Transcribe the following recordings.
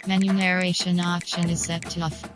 Menu narration option is set to off.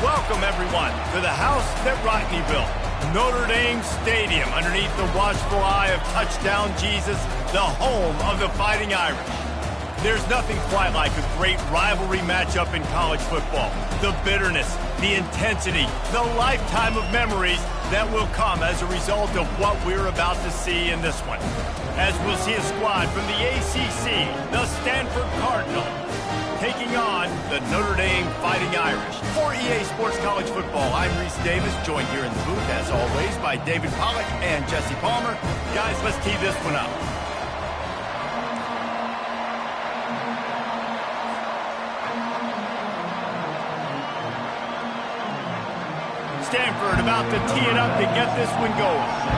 Welcome, everyone, to the house that Rodney built, Notre Dame Stadium, underneath the watchful eye of Touchdown Jesus, the home of the Fighting Irish. There's nothing quite like a great rivalry matchup in college football. The bitterness, the intensity, the lifetime of memories that will come as a result of what we're about to see in this one. As we'll see a squad from the ACC, the Stanford Cardinals, taking on the Notre Dame Fighting Irish. For EA Sports College Football, I'm Reese Davis, joined here in the booth, as always, by David Pollack and Jesse Palmer. Guys, let's tee this one up. Stanford about to tee it up to get this one going.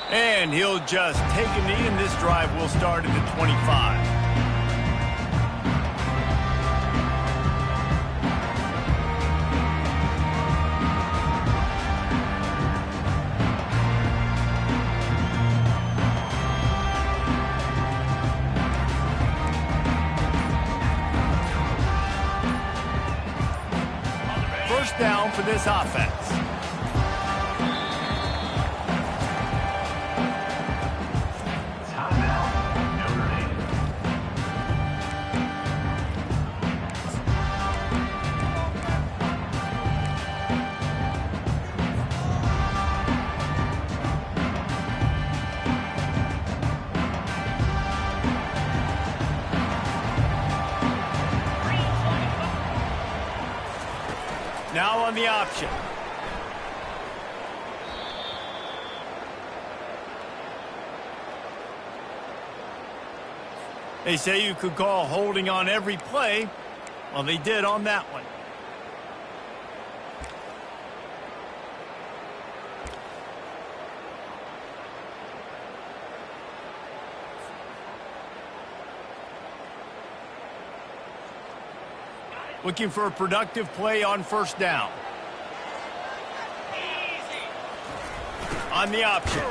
And he'll just take a knee, and this drive will start at the 25. First down for this offense. on the option. They say you could call holding on every play. Well, they did on that one. Looking for a productive play on first down. On the option.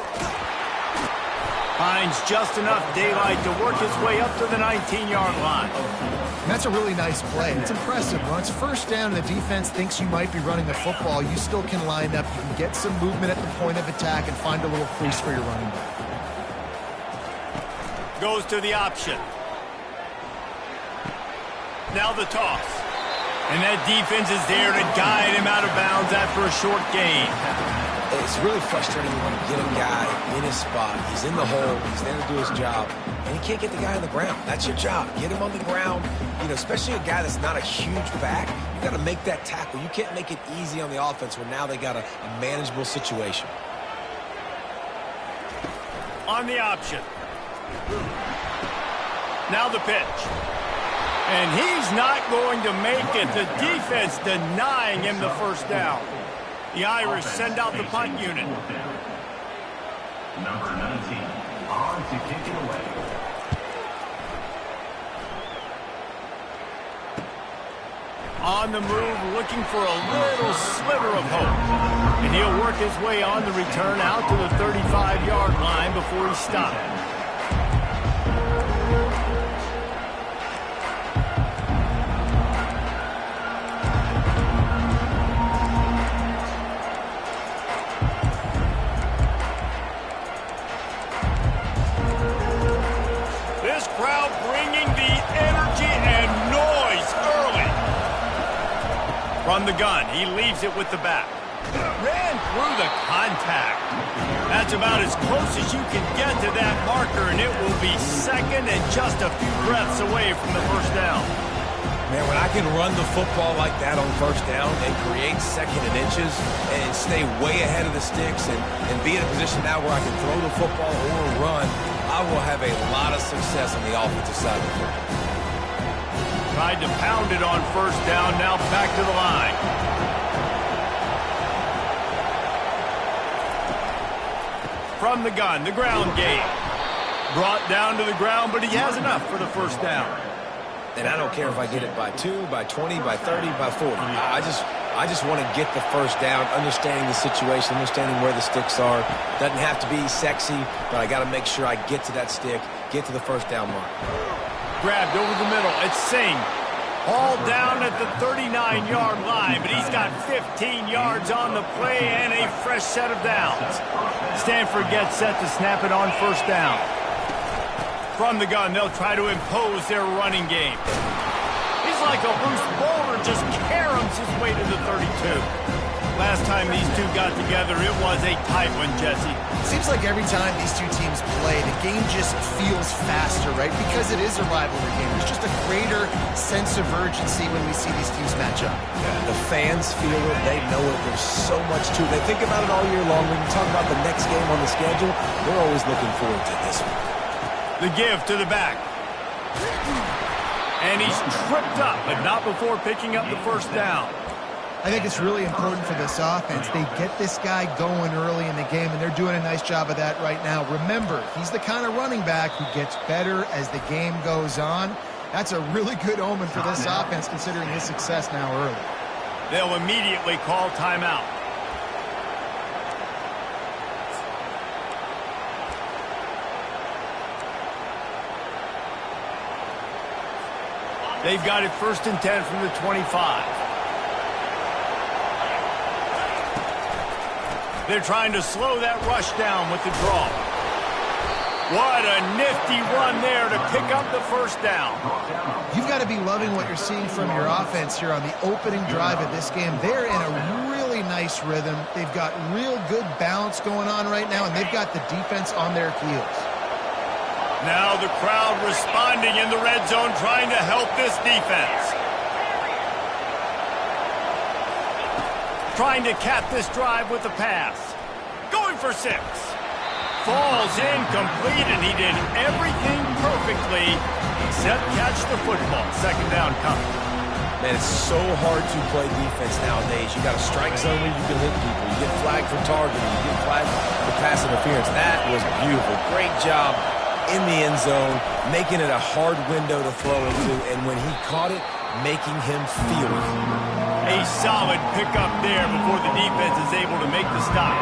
Finds just enough daylight to work his way up to the 19-yard line. That's a really nice play. It's impressive. When it's first down and the defense thinks you might be running the football, you still can line up. You can get some movement at the point of attack and find a little crease for your running back. Goes to the option. Now the toss. And that defense is there to guide him out of bounds after a short gain. It's really frustrating when you get a guy in his spot. He's in the hole. He's there to do his job. And he can't get the guy on the ground. That's your job. Get him on the ground. You know, especially a guy that's not a huge back. You got to make that tackle. You can't make it easy on the offense when now they got a manageable situation. On the option. Now the pitch. And he's not going to make it. The defense denying him the first down. The Irish send out the punt unit. Number 19, on to kick it away. On the move, looking for a little sliver of hope. And he'll work his way on the return out to the 35-yard line before he stopped. From the gun, he leaves it with the back. Ran through the contact. That's about as close as you can get to that marker, and it will be second and just a few breaths away from the first down. Man, when I can run the football like that on first down and create second and inches and stay way ahead of the sticks and be in a position now where I can throw the football or run, I will have a lot of success on the offensive side of the football. Tried to pound it on first down, now back to the line. From the gun, the ground game. Brought down to the ground, but he has enough for the first down. And I don't care if I get it by 2, by 20, by 30, by 40. I just want to get the first down, understanding the situation, understanding where the sticks are. Doesn't have to be sexy, but I got to make sure I get to that stick, get to the first down mark. Grabbed over the middle. It's Singh. All down at the 39-yard line, but he's got 15 yards on the play and a fresh set of downs. Stanford gets set to snap it on first down. From the gun, they'll try to impose their running game. He's like a loose boulder, just caroms his way to the 32. Last time these two got together, it was a tight one, Jesse. Seems like every time these two teams play, the game just feels faster, right? Because it is a rivalry game. There's just a greater sense of urgency when we see these teams match up. Yeah, the fans feel it. They know it. There's so much to it. They think about it all year long. When you talk about the next game on the schedule, they're always looking forward to this one. The give to the back. And he's tripped up, but not before picking up the first down. I think it's really important for this offense. They get this guy going early in the game, and they're doing a nice job of that right now. Remember, he's the kind of running back who gets better as the game goes on. That's a really good omen for this offense, considering his success now early. They'll immediately call timeout. They've got it 1st and 10 from the 25. They're trying to slow that rush down with the draw. What a nifty run there to pick up the first down. You've got to be loving what you're seeing from your offense here on the opening drive of this game. They're in a really nice rhythm. They've got real good balance going on right now, and they've got the defense on their heels. Now the crowd responding in the red zone, trying to help this defense. trying to cap this drive with a pass. Going for 6. Falls incomplete, and he did everything perfectly except catch the football. Second down coming. Man, it's so hard to play defense nowadays. You got a strike zone where you can hit people. You get flagged for targeting. You get flagged for pass interference. That was beautiful. Great job in the end zone, making it a hard window to throw into, and when he caught it, making him feel it. A solid pickup there before the defense is able to make the stop.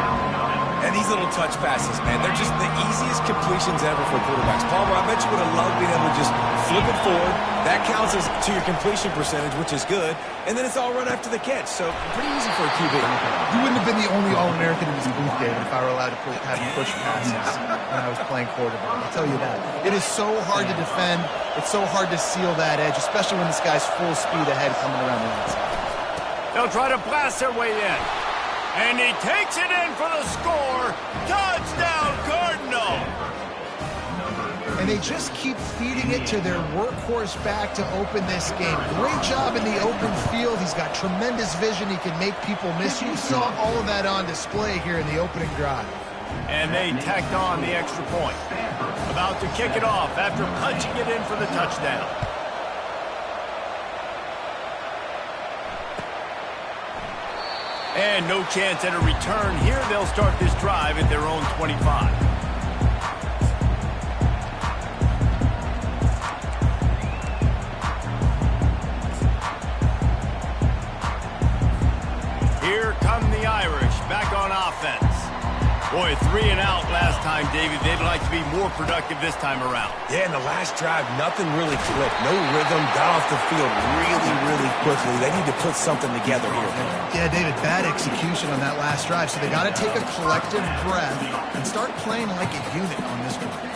And these little touch passes, man, they're just the easiest completions ever for quarterbacks. Palmer, I bet you would have loved being able to just flip it forward. That counts as to your completion percentage, which is good. And then it's all run after the catch. So pretty easy for a QB. You wouldn't have been the only All-American in this booth, David, if I were allowed to have push passes when I was playing quarterback. I'll tell you that. It is so hard to defend. It's so hard to seal that edge, especially when this guy's full speed ahead coming around the outside. They'll try to blast their way in. And he takes it in for the score. Touchdown, Cardinal! And they just keep feeding it to their workhorse back to open this game. Great job in the open field. He's got tremendous vision. He can make people miss. You saw all of that on display here in the opening drive. And they tacked on the extra point. About to kick it off after punching it in for the touchdown. And no chance at a return here. They'll start this drive at their own 25. Here come the Irish back on offense. Boy, 3 and out last time, David. They'd like to be more productive this time around. Yeah, in the last drive, nothing really clicked. No rhythm, got off the field really quickly. They need to put something together here. Yeah, David, bad execution on that last drive. So they got to take a collective breath and start playing like a unit on this one.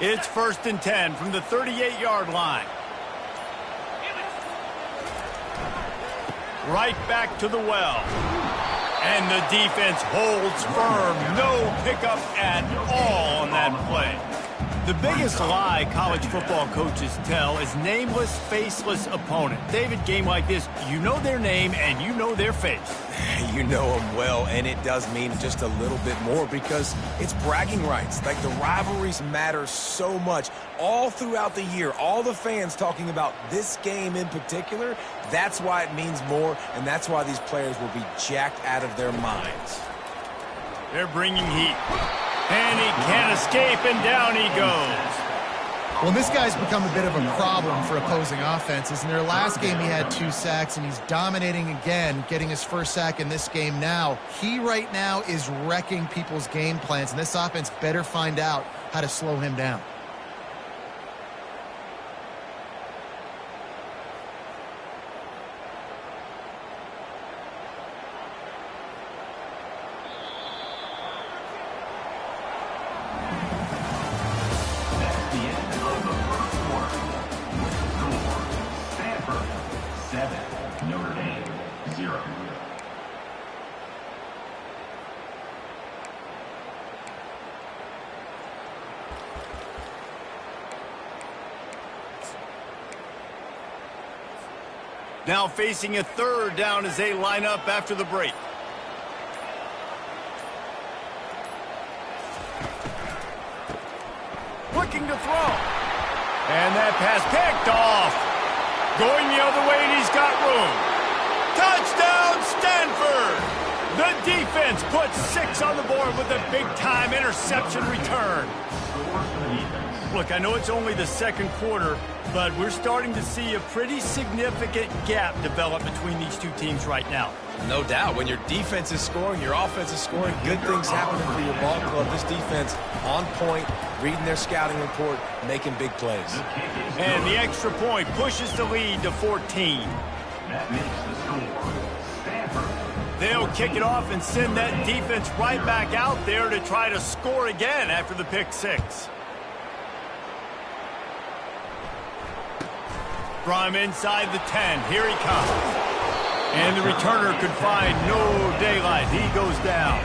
It's 1st and 10 from the 38-yard line. Right back to the well. And the defense holds firm. No pickup at all on that play. The biggest lie college football coaches tell is nameless, faceless opponent. David, game like this, you know their name and you know their face. You know them well, and it does mean just a little bit more because it's bragging rights. Like, the rivalries matter so much all throughout the year. All the fans talking about this game in particular, that's why it means more, and that's why these players will be jacked out of their minds. They're bringing heat. And he can't escape, and down he goes. Well, this guy's become a bit of a problem for opposing offenses. In their last game, he had 2 sacks, and he's dominating again, getting his first sack in this game now. He right now is wrecking people's game plans, and this offense better find out how to slow him down. Now facing a 3rd down as they line up after the break. Looking to throw. And that pass picked off. Going the other way, and he's got room. Touchdown, Stanford! The defense puts 6 on the board with a big-time interception return. Look, I know it's only the 2nd quarter, but we're starting to see a pretty significant gap develop between these two teams right now. No doubt. When your defense is scoring, your offense is scoring, good things happening for your ball club. This defense on point, reading their scouting report, making big plays. And the extra point pushes the lead to 14. That makes the score Stanford They'll kick it off and send that defense right back out there to try to score again after the pick six. From inside the 10, here he comes. And the returner could find no daylight. He goes down.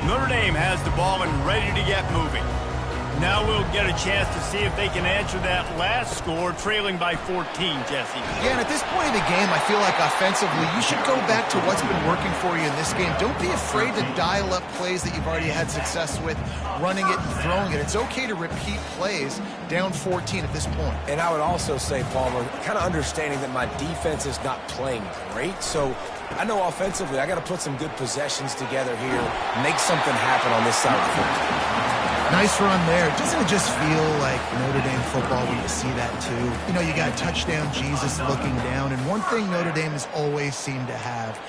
Notre Dame has the ball and ready to get moving. Now we'll get a chance to see if they can answer that last score, trailing by 14, Jesse. Yeah, and at this point in the game, I feel like offensively, you should go back to what's been working for you in this game. Don't be afraid to dial up plays that you've already had success with, running it and throwing it. It's okay to repeat plays down 14 at this point. And I would also say, Palmer, kind of understanding that my defense is not playing great, so I know offensively I got to put some good possessions together here, make something happen on this side of the football. Nice run there. Doesn't it just feel like Notre Dame football when you see that too? You know, you got touchdown Jesus looking down, and one thing Notre Dame has always seemed to have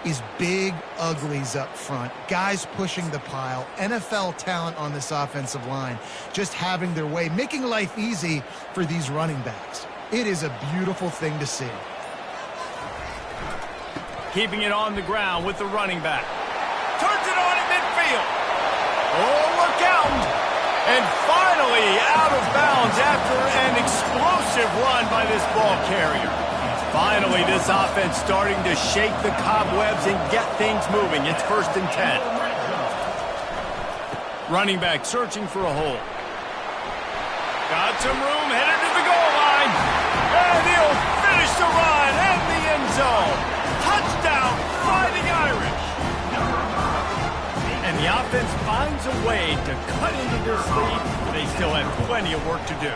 is big uglies up front, guys pushing the pile, NFL talent on this offensive line, just having their way, making life easy for these running backs. It is a beautiful thing to see. Keeping it on the ground with the running back. Turns it on in midfield. Oh, look out! And finally out of bounds after an explosive run by this ball carrier. Finally, this offense starting to shake the cobwebs and get things moving. It's 1st and 10. Running back searching for a hole. Got some room, headed to the goal line. And he'll finish the run and the end zone. Touchdown, Fighting Irish. And the offense finds a way to cut into this lead. They still have plenty of work to do.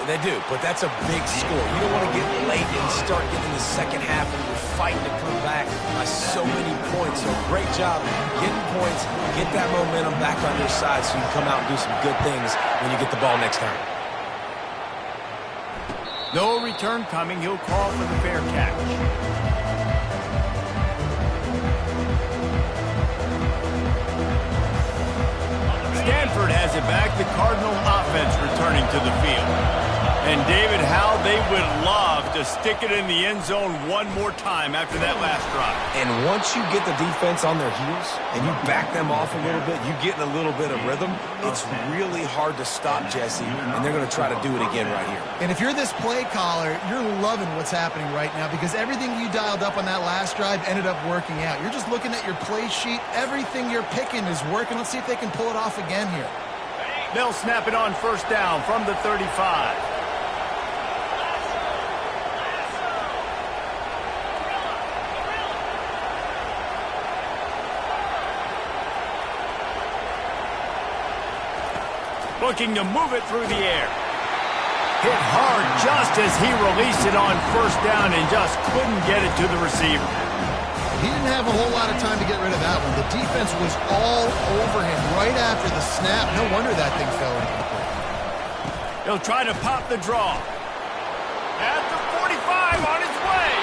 They do, but that's a big score. You don't want to get late and start getting the second half and you're fighting to come back by so many points. So great job getting points, get that momentum back on your side so you can come out and do some good things when you get the ball next time. No return coming. He'll call for the fair catch. Stanford has it back, the Cardinal offense returning to the field. And David, how they would love to stick it in the end zone one more time after that last drive. And once you get the defense on their heels and you back them off a little bit, you get in a little bit of rhythm, it's really hard to stop, Jesse, and they're going to try to do it again right here. And if you're this play caller, you're loving what's happening right now because everything you dialed up on that last drive ended up working out. You're just looking at your play sheet. Everything you're picking is working. Let's see if they can pull it off again here. They'll snap it on 1st down from the 35. Looking to move it through the air. Hit hard just as he released it on 1st down and just couldn't get it to the receiver. He didn't have a whole lot of time to get rid of that one. The defense was all over him right after the snap. No wonder that thing fell incomplete. He'll try to pop the draw. At the 45 on his way.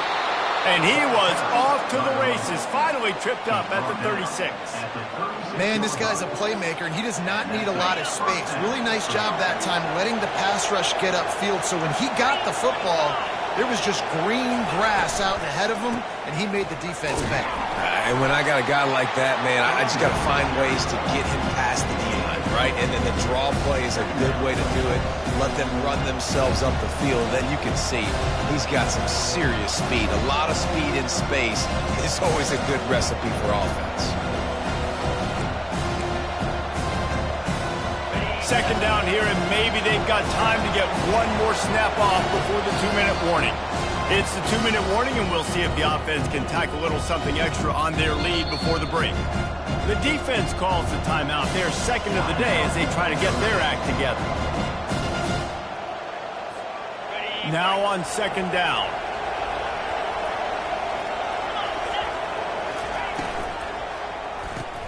And he was off to the races. Finally tripped up at the 36. Man, this guy's a playmaker, and he does not need a lot of space. Really nice job that time letting the pass rush get upfield. So when he got the football, there was just green grass out ahead of him, and he made the defense back. And when I got a guy like that, man, I just got to find ways to get him past the D-line, right? And then the draw play is a good way to do it. Let them run themselves up the field. Then you can see he's got some serious speed. A lot of speed in space is always a good recipe for offense. 2nd down here, and maybe they've got time to get one more snap off before the 2-minute warning. It's the 2-minute warning, and we'll see if the offense can tack a little something extra on their lead before the break. The defense calls the timeout, their 2nd of the day, as they try to get their act together. Now on 2nd down.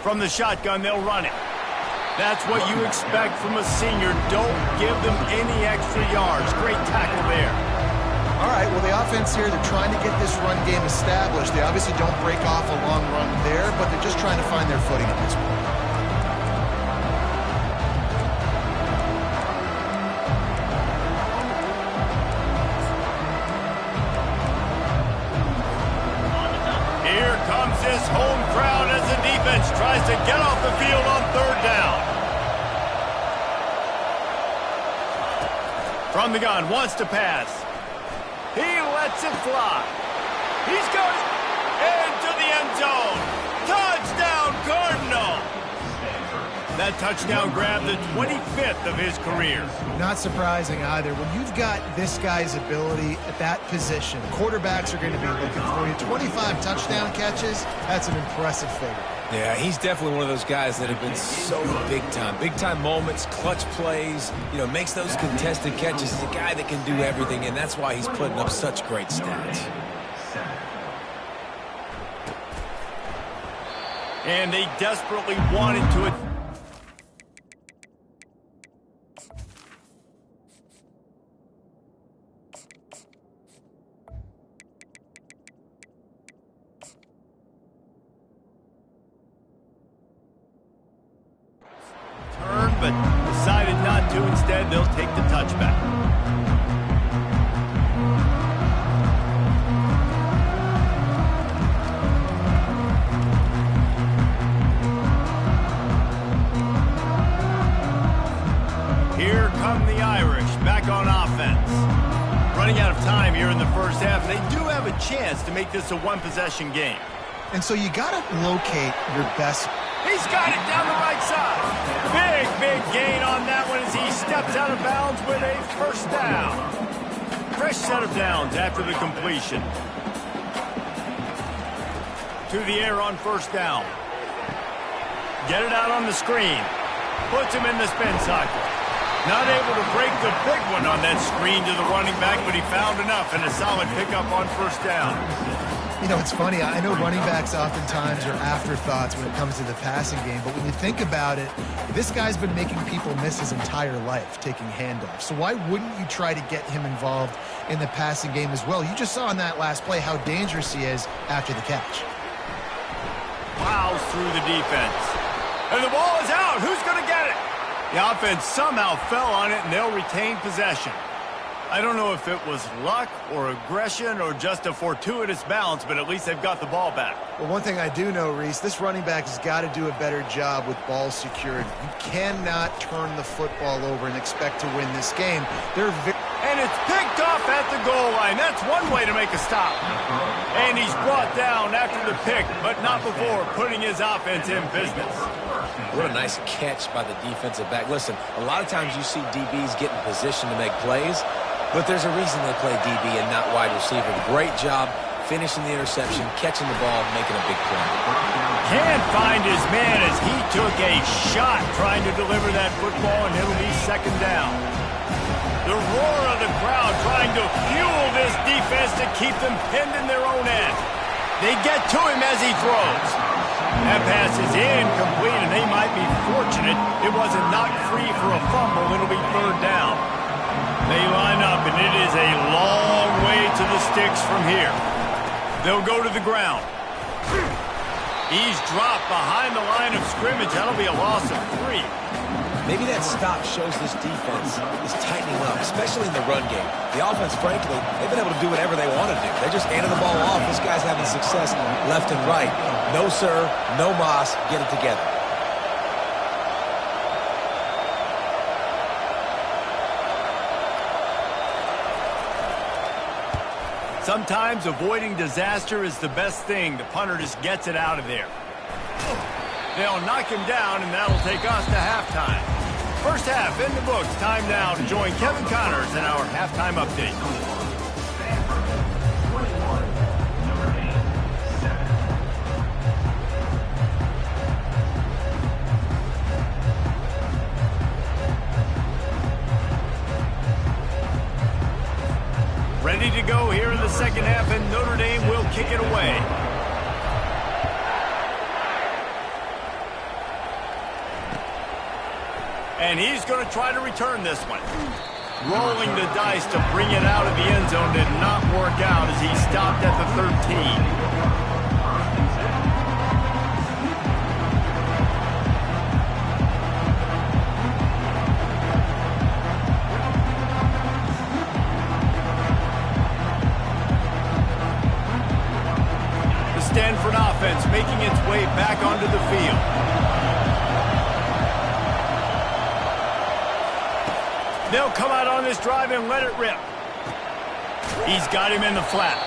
From the shotgun, they'll run it. That's what you expect from a senior. Don't give them any extra yards. Great tackle there. All right, well, the offense here, they're trying to get this run game established. They obviously don't break off a long run there, but they're just trying to find their footing at this point. this home crowd as the defense tries to get off the field on third down. From the gun, wants to pass. He lets it fly. He's got it into the end zone. Touchdown, Cardinal! That touchdown grabbed the 25th of his career. Not surprising either. When you've got this guy's ability at that position, quarterbacks are going to be looking for you. 25 touchdown catches, that's an impressive figure. Yeah, he's definitely one of those guys that have been so big time. Big time moments, clutch plays, makes those contested catches. He's a guy that can do everything, and that's why he's putting up such great stats. And they desperately wanted to... but decided not to. Instead, they'll take the touchback. Here come the Irish back on offense. Running out of time here in the first half. They do have a chance to make this a one-possession game. And so you got to locate your best. He's got it down the right side. Big gain on that one as he steps out of bounds with a first down. Fresh set of downs after the completion. To the air on first down. Get it out on the screen. Puts him in the spin cycle. Not able to break the big one on that screen to the running back, but he found enough and a solid pickup on first down. It's funny. I know running backs oftentimes are afterthoughts when it comes to the passing game, but when you think about it, this guy's been making people miss his entire life taking handoffs. So why wouldn't you try to get him involved in the passing game as well? You just saw in that last play how dangerous he is after the catch. Plows through the defense. And the ball is out. Who's going to get it? The offense somehow fell on it, and they'll retain possession. I don't know if it was luck or aggression or just a fortuitous bounce, but at least they've got the ball back. Well, one thing I do know, Reese, this running back has got to do a better job with ball security. You cannot turn the football over and expect to win this game. And it's picked off at the goal line. That's one way to make a stop. And he's brought down after the pick, but not before putting his offense in business. What a nice catch by the defensive back. Listen, a lot of times you see DBs get in position to make plays, but there's a reason they play DB and not wide receiver. Great job finishing the interception, catching the ball, making a big play. Can't find his man as he took a shot trying to deliver that football, and it'll be second down. The roar of the crowd trying to fuel this defense to keep them pinned in their own end. They get to him as he throws. That pass is incomplete, and they might be fortunate it wasn't knocked free for a fumble. It'll be third down. They line up, and it is a long way to the sticks from here. They'll go to the ground. He's dropped behind the line of scrimmage. That'll be a loss of 3. Maybe that stop shows this defense is tightening up, especially in the run game. The offense, frankly, they've been able to do whatever they want to do. They're just handing the ball off. This guy's having success left and right. No, sir, no mas. Get it together. Sometimes avoiding disaster is the best thing. The punter just gets it out of there. They'll knock him down, and that'll take us to halftime. First half in the books. Time now to join Kevin Connors in our halftime update. Ready to go here in the second half, and Notre Dame will kick it away. And he's going to try to return this one. Rolling the dice to bring it out of the end zone did not work out as he stopped at the 13. Stanford offense making its way back onto the field. They'll come out on this drive and let it rip. He's got him in the flat.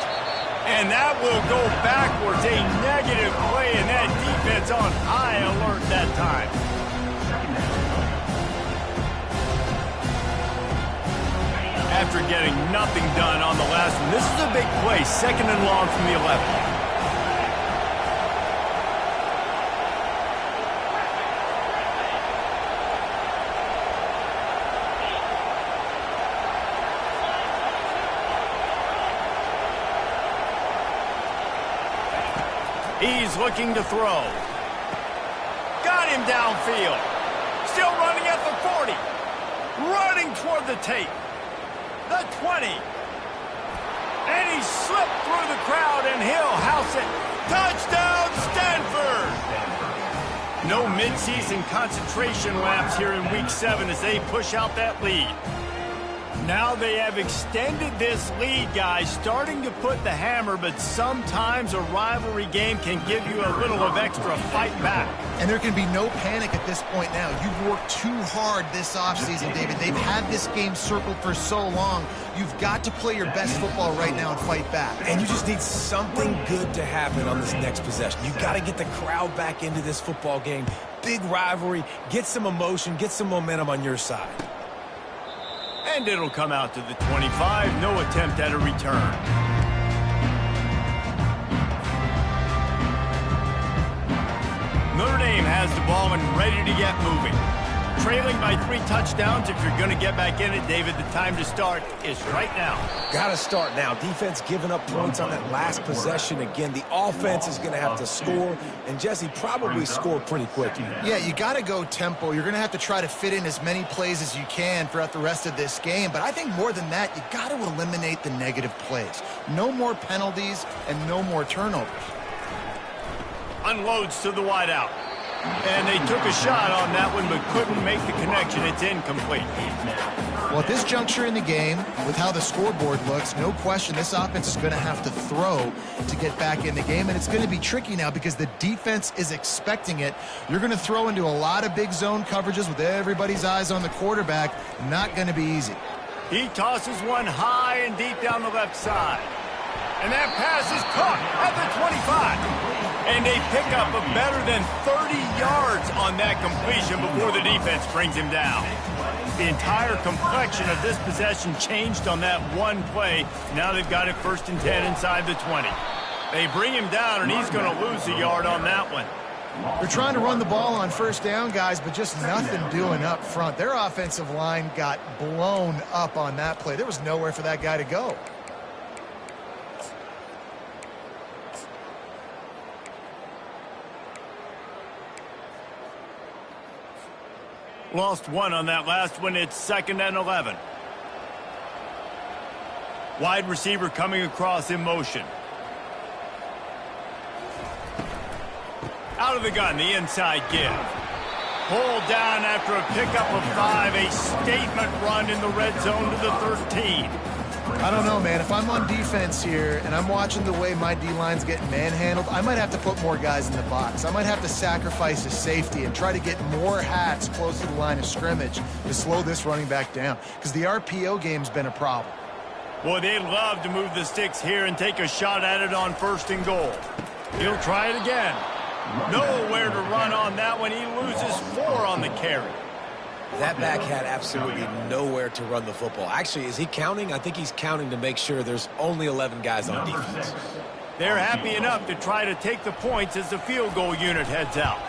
And that will go backwards. A negative play, and that defense on high alert that time. After getting nothing done on the last one, this is a big play. 2nd and long from the 11. He's looking to throw. Got him downfield. Still running at the 40. Running toward the tape. The 20. And he slipped through the crowd, and he'll house it. Touchdown, Stanford! No midseason concentration laps here in Week 7 as they push out that lead. Now they have extended this lead, guys, starting to put the hammer, but sometimes a rivalry game can give you a little of extra fight back. And there can be no panic at this point now. You've worked too hard this offseason, David. They've had this game circled for so long. You've got to play your best football right now and fight back. And you just need something good to happen on this next possession. You got to get the crowd back into this football game. Big rivalry. Get some emotion. Get some momentum on your side. And it'll come out to the 25. No attempt at a return. Notre Dame has the ball and ready to get moving. Trailing by 3 touchdowns. If you're going to get back in it, David, the time to start is right now. Got to start now. Defense giving up points on that last possession. Again, the offense is going to have to score, and Jesse probably score pretty quickly. Yeah, you got to go tempo. You're going to have to try to fit in as many plays as you can throughout the rest of this game. But I think more than that, you got to eliminate the negative plays. No more penalties and no more turnovers. Unloads to the wideout. And they took a shot on that one, but couldn't make the connection. It's incomplete. Well, at this juncture in the game, with how the scoreboard looks, no question this offense is going to have to throw to get back in the game, and it's going to be tricky now because the defense is expecting it. You're going to throw into a lot of big zone coverages with everybody's eyes on the quarterback. Not going to be easy. He tosses one high and deep down the left side. And that pass is caught at the 25. And they pick up a better than 30 yards on that completion before the defense brings him down. The entire complexion of this possession changed on that one play. Now they've got it 1st and 10 inside the 20. They bring him down, and he's going to lose a yard on that one. They're trying to run the ball on 1st down, guys, but just nothing doing up front. Their offensive line got blown up on that play. There was nowhere for that guy to go. Lost one on that last one. It's 2nd and 11. Wide receiver coming across in motion. Out of the gun, the inside give. Pulled down after a pickup of 5. A statement run in the red zone to the 13. I don't know, man. If I'm on defense here and I'm watching the way my D-line's getting manhandled, I might have to put more guys in the box. I might have to sacrifice a safety and try to get more hats close to the line of scrimmage to slow this running back down because the RPO game's been a problem. Boy, they'd love to move the sticks here and take a shot at it on 1st and goal. He'll try it again. Nowhere to run on that one. He loses 4 on the carry. That back had absolutely nowhere to run the football. Actually, is he counting? I think he's counting to make sure there's only 11 guys on defense. They're happy enough to try to take the points as the field goal unit heads out.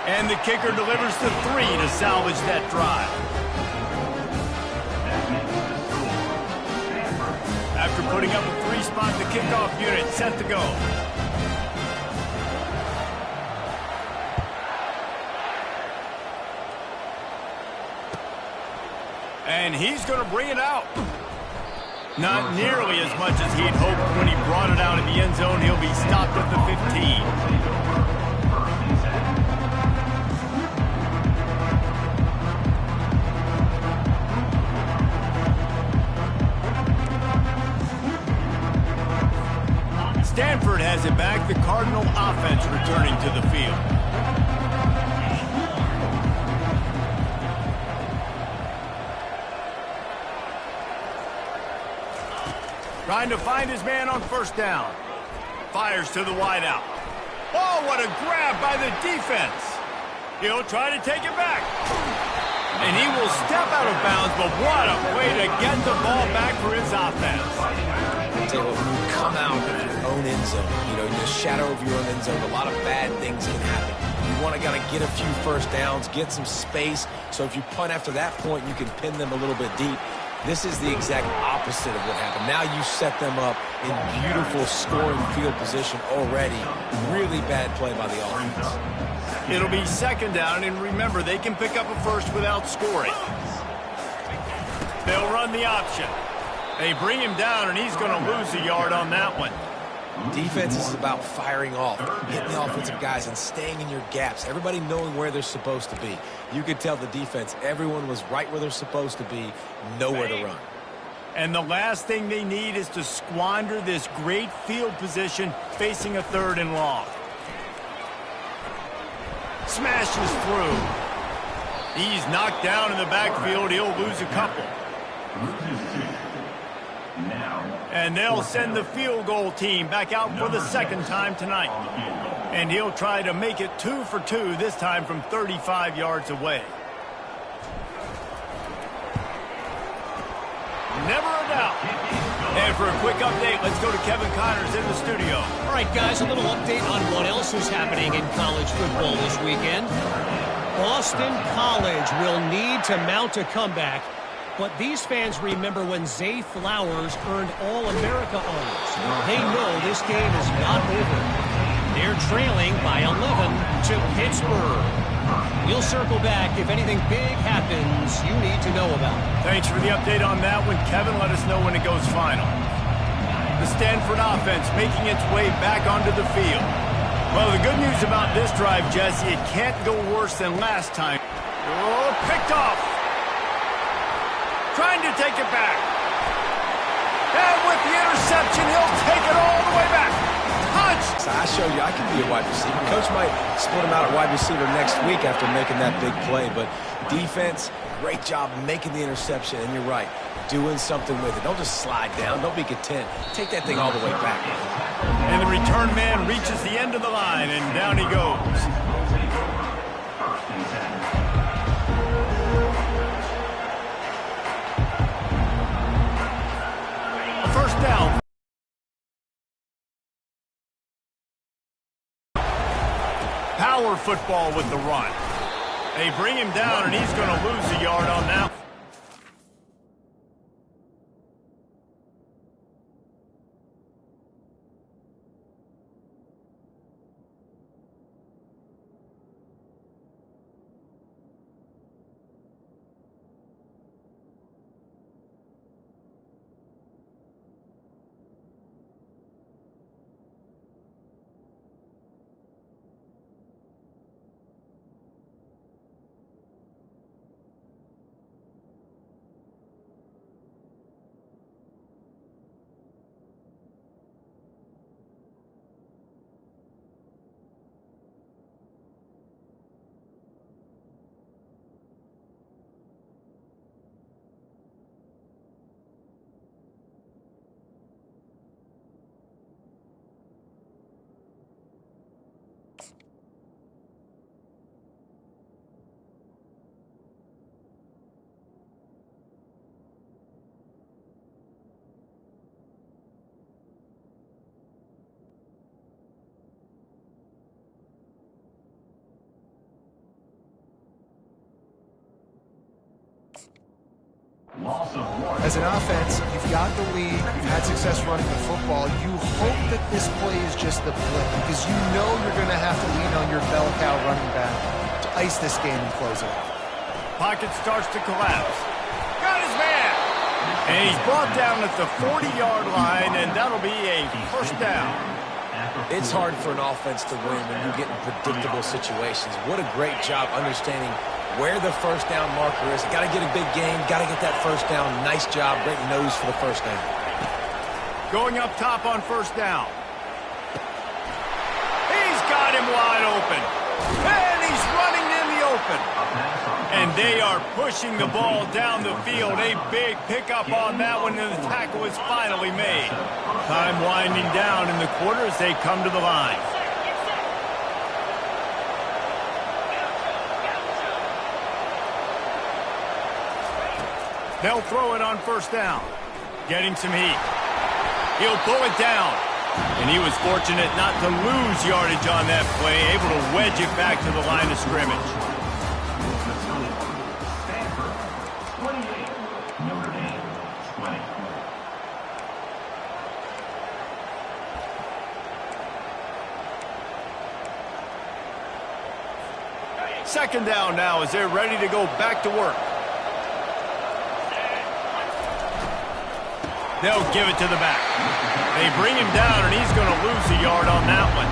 And the kicker delivers the 3 to salvage that drive. After putting up a 3 spot, the kickoff unit set to go. And he's going to bring it out. Not nearly as much as he'd hoped when he brought it out in the end zone. He'll be stopped at the 15. Stanford has it back. The Cardinal offense returning to the field. Trying to find his man on first down. Fires to the wideout. Oh, what a grab by the defense. He'll try to take it back. And he will step out of bounds, but what a way to get the ball back for his offense. Tell you what, when you come out of your own end zone, in the shadow of your own end zone, a lot of bad things can happen. You want to get a few first downs, get some space, so if you punt after that point, you can pin them a little bit deep. This is the exact opposite of what happened. Now you set them up in beautiful scoring field position already. Really bad play by the offense. It'll be second down, and remember, they can pick up a first without scoring. They'll run the option. They bring him down, and he's going to lose a yard on that one. Defense is about firing off, hitting the offensive guys, and staying in your gaps. Everybody knowing where they're supposed to be. You could tell the defense, everyone was right where they're supposed to be, nowhere to run. And the last thing they need is to squander this great field position facing a 3rd and long. Smashes through. He's knocked down in the backfield. He'll lose a couple. And they'll send the field goal team back out for the second time tonight. And he'll try to make it 2 for 2, this time from 35 yards away. Never a doubt. And for a quick update, let's go to Kevin Connors in the studio. All right, guys, a little update on what else is happening in college football this weekend. Boston College will need to mount a comeback. But these fans remember when Zay Flowers earned All-America honors. They know this game is not over. They're trailing by 11 to Pittsburgh. We'll circle back if anything big happens you need to know about. Thanks for the update on that one, Kevin. Let us know when it goes final. The Stanford offense making its way back onto the field. Well, the good news about this drive, Jesse, it can't go worse than last time. Oh, picked off. Trying to take it back. And with the interception, he'll take it all the way back. Touch! So I showed you I can be a wide receiver. Coach might split him out at wide receiver next week after making that big play. But defense, great job making the interception. And you're right, doing something with it. Don't just slide down. Don't be content. Take that thing all the way back. And the return man reaches the end of the line, and down he goes. First down. Power football with the run. They bring him down, and he's going to lose a yard on that. As an offense, you've got the lead, you've had success running the football. You hope that this play is just the blip because you know you're going to have to lean on your bell cow running back to ice this game and close it out. Pocket starts to collapse. Got his man! And he's brought down at the 40-yard line, and that'll be a first down. It's hard for an offense to win when you get in predictable situations. What a great job understanding where the first down marker is. Got to get a big gain, got to get that first down. Nice job, great nose for the first down. Going up top on first down. wide open. And he's running in the open. And they are pushing the ball down the field. A big pickup on that one, and the tackle is finally made. Time winding down in the quarter as they come to the line. They'll throw it on first down. Getting some heat. He'll pull it down. And he was fortunate not to lose yardage on that play, able to wedge it back to the line of scrimmage. Second down now as they're ready to go back to work. They'll give it to the back. They bring him down, and he's going to lose a yard on that one.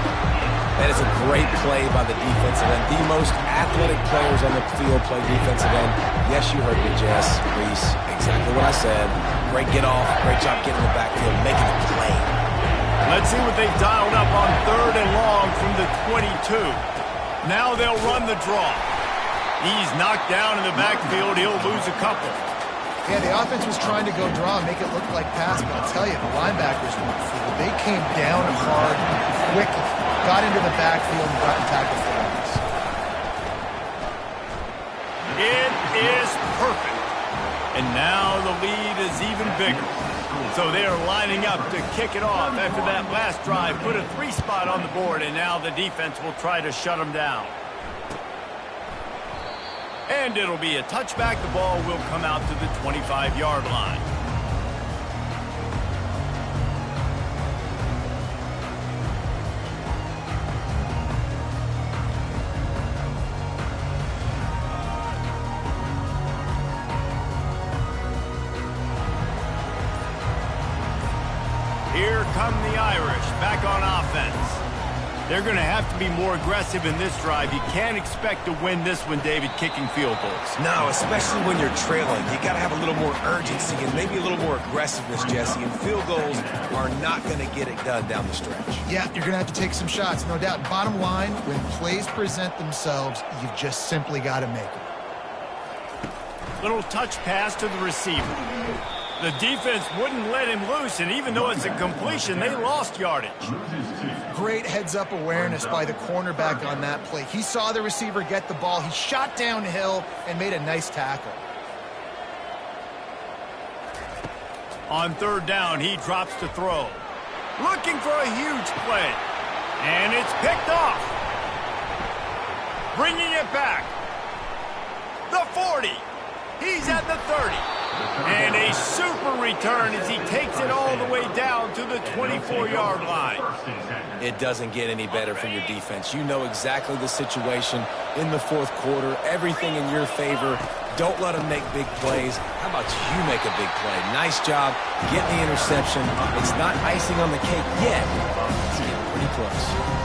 That is a great play by the defensive end. The most athletic players on the field play defensive end. Yes, you heard me, Jess, Reese. Exactly what I said. Great get off. Great job getting in the backfield, making the play. Let's see what they've dialed up on 3rd and long from the 22. Now they'll run the draw. He's knocked down in the backfield. He'll lose a couple. Yeah, the offense was trying to go draw and make it look like pass, but I'll tell you, the linebackers went through. They came down hard, quickly, got into the backfield and got tackled for loss. It is perfect. And now the lead is even bigger. So they are lining up to kick it off after that last drive. Put a 3 spot on the board, and now the defense will try to shut them down. And it'll be a touchback. The ball will come out to the 25-yard line. Here come the Irish back on offense. They're going to have to be more aggressive in this drive. You can't expect to win this one, David, kicking field goals. No, especially when you're trailing. You got to have a little more urgency and maybe a little more aggressiveness, Jesse. And field goals are not going to get it done down the stretch. Yeah, you're going to have to take some shots, no doubt. Bottom line, when plays present themselves, you've just simply got to make them. Little touch pass to the receiver. The defense wouldn't let him loose, and even though it's a completion, they lost yardage. Great heads-up awareness by the cornerback on that play. He saw the receiver get the ball. He shot downhill and made a nice tackle. On 3rd down, he drops to throw. Looking for a huge play. And it's picked off. Bringing it back. The 40. He's at the 30. And a super return as he takes it all the way down to the 24-yard line. It doesn't get any better for your defense. You know exactly the situation in the 4th quarter. Everything in your favor. Don't let them make big plays. How about you make a big play? Nice job getting the interception. It's not icing on the cake yet. It's getting pretty close.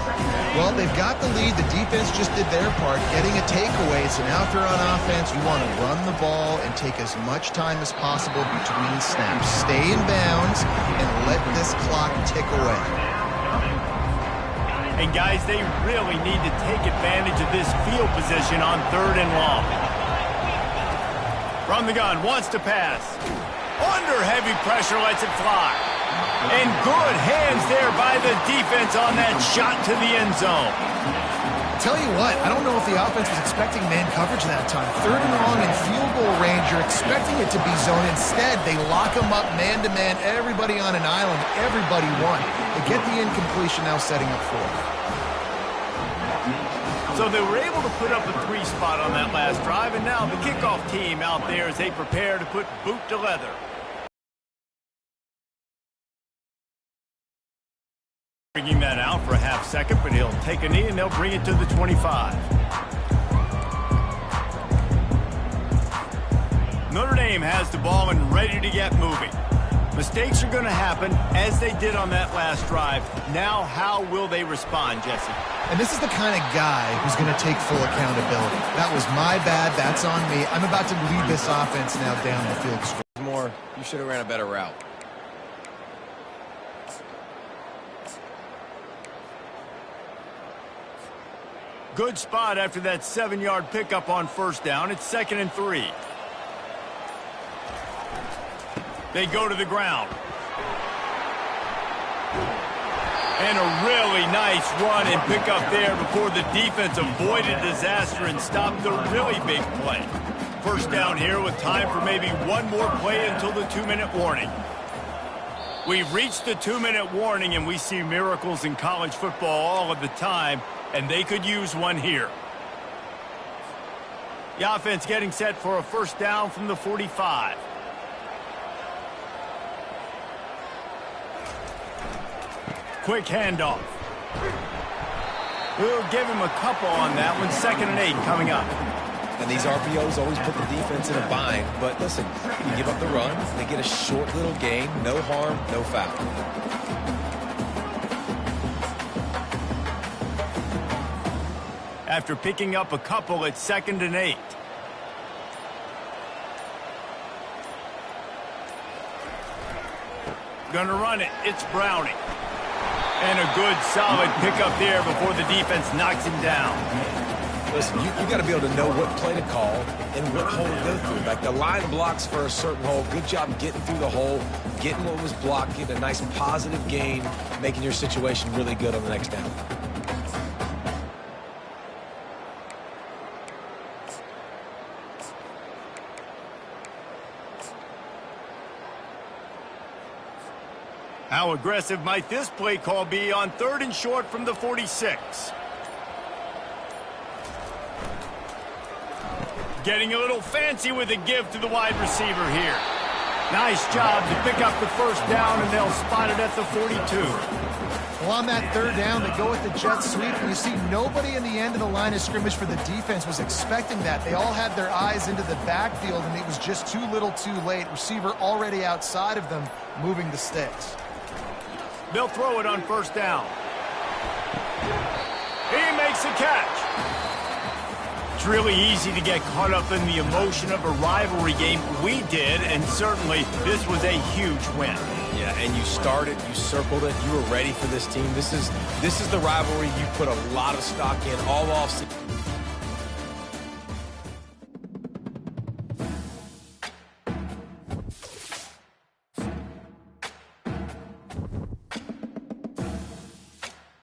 Well, they've got the lead. The defense just did their part, getting a takeaway. So now if they're on offense, you want to run the ball and take as much time as possible between snaps. Stay in bounds and let this clock tick away. And guys, they really need to take advantage of this field position on 3rd and long. From the gun, wants to pass. Under heavy pressure, lets it fly. And good hands there by the defense on that shot to the end zone. Tell you what, I don't know if the offense was expecting man coverage that time. 3rd and long and field goal range, you're expecting it to be zone. Instead, they lock them up man-to-man, everybody on an island, everybody won. They get the incompletion, now setting up 4th. So they were able to put up a 3 spot on that last drive, and now the kickoff team out there as they prepare to put boot to leather. Bringing that out for a half second, but he'll take a knee and they'll bring it to the 25. Notre Dame has the ball and ready to get moving. Mistakes are going to happen as they did on that last drive. Now how will they respond, Jesse? And this is the kind of guy who's going to take full accountability. That was my bad. That's on me. I'm about to lead this offense now down the field. More, you should have ran a better route. Good spot after that 7-yard pickup on first down. It's 2nd and 3. They go to the ground. And a really nice run and pickup there before the defense avoided disaster and stopped the really big play. First down here with time for maybe one more play until the 2-minute warning. We've reached the 2-minute warning, and we see miracles in college football all of the time, and they could use one here. The offense getting set for a first down from the 45. Quick handoff. We'll give him a couple on that one. 2nd and 8 coming up. And these RPOs always put the defense in a bind. But listen, you give up the run, they get a short little gain. No harm, no foul. After picking up a couple, it's 2nd and 8. Gonna run it. It's Browning. And a good, solid pickup there before the defense knocks him down. Listen, you got to be able to know what play to call and what hole to go through. Like the line blocks for a certain hole. Good job getting through the hole, getting what was blocked, getting a nice positive gain, making your situation really good on the next down. How aggressive might this play call be on 3rd and short from the 46? Getting a little fancy with a give to the wide receiver here. Nice job to pick up the first down, and they'll spot it at the 42. Well, on that 3rd down, they go with the jet sweep, and you see nobody in the end of the line of scrimmage for the defense was expecting that. They all had their eyes into the backfield, and it was just too little too late. Receiver already outside of them, moving the sticks. They'll throw it on first down. He makes a catch. It's really easy to get caught up in the emotion of a rivalry game. We did, and certainly this was a huge win. Yeah, and you started, you circled it, you were ready for this team. This is the rivalry you put a lot of stock in all offseason.